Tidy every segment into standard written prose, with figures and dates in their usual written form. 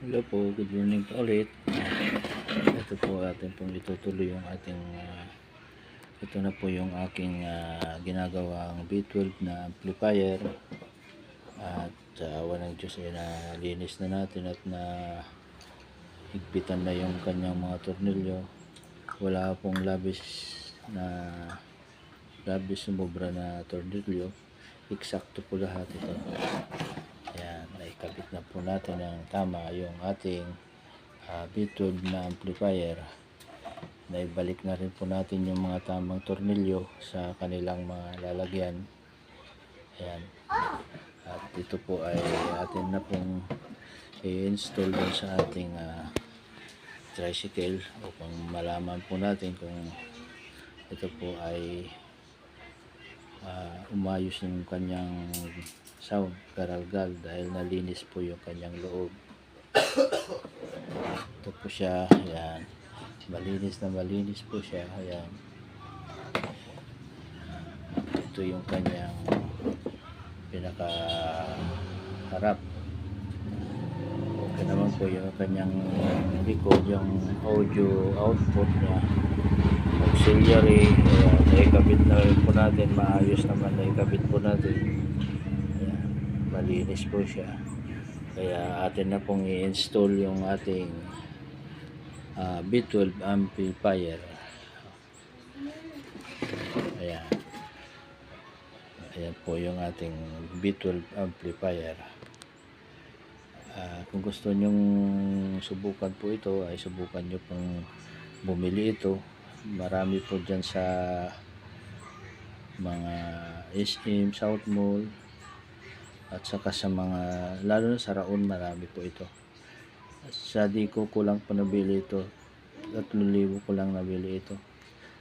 Hello po, good morning po ulit. Ito po atin pong itutuloy yung ating ito na po yung aking ginagawang B12 na amplifier at walang Diyos ay nalinis na natin at na higpitan na yung kanyang mga tornilyo. Wala pong labis sumobra na tornilyo, eksakto po lahat ito. Ayan, naikabit na po natin ng tama yung ating B12 na amplifier. Naibalik na rin po natin yung mga tamang tornilyo sa kanilang mga lalagyan. Ayan. At ito po ay atin na pong i-install dun sa ating tricycle upang malaman po natin kung ito po ay umayos yung kanyang sound, garalgal, dahil nalinis po yung kanyang loob. Ito po siya, ayan, malinis po siya, ayan. Ito yung kanyang pinaka harap. Okay naman po yung kanyang likod, yung audio output niya, auxiliary. Naikabit na rin po natin, maayos naman naikabit po natin. Ayan, malinis po siya. Kaya atin na pong i-install yung ating B12 amplifier. Ayan. Ayan po yung ating B12 amplifier. Kung gusto nyong subukan po ito, ay subukan nyo pong bumili ito. Marami po dyan sa mga SM, South Mall, at saka sa mga, lalo na sa Raon, marami po ito. Sa Dico ko lang po nabili ito, 3,000 ko lang nabili ito,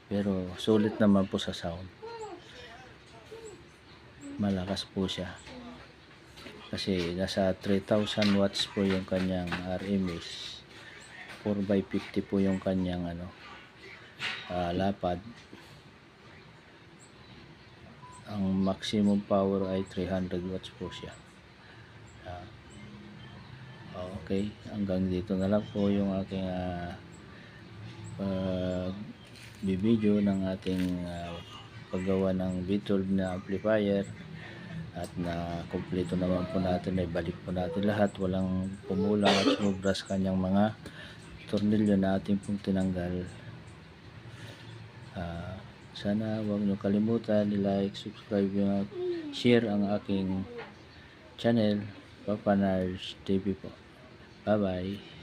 pero sulit naman po sa sound. Malakas po siya kasi nasa 3,000 watts po yung kanyang RMS, 4x50 po yung kanyang lapad. Ang maximum power ay 300 watts po siya. Okay, hanggang dito na lang po yung aking video ng ating paggawa ng B12 na amplifier. At na kumpleto naman po natin, ay balik po natin lahat, walang pumulang at sumubras kanyang mga tornilyo na ating pong tinanggal. Sana huwag nyo kalimutan i-like, subscribe, share ang aking channel, Papa Nars TV po. Bye bye.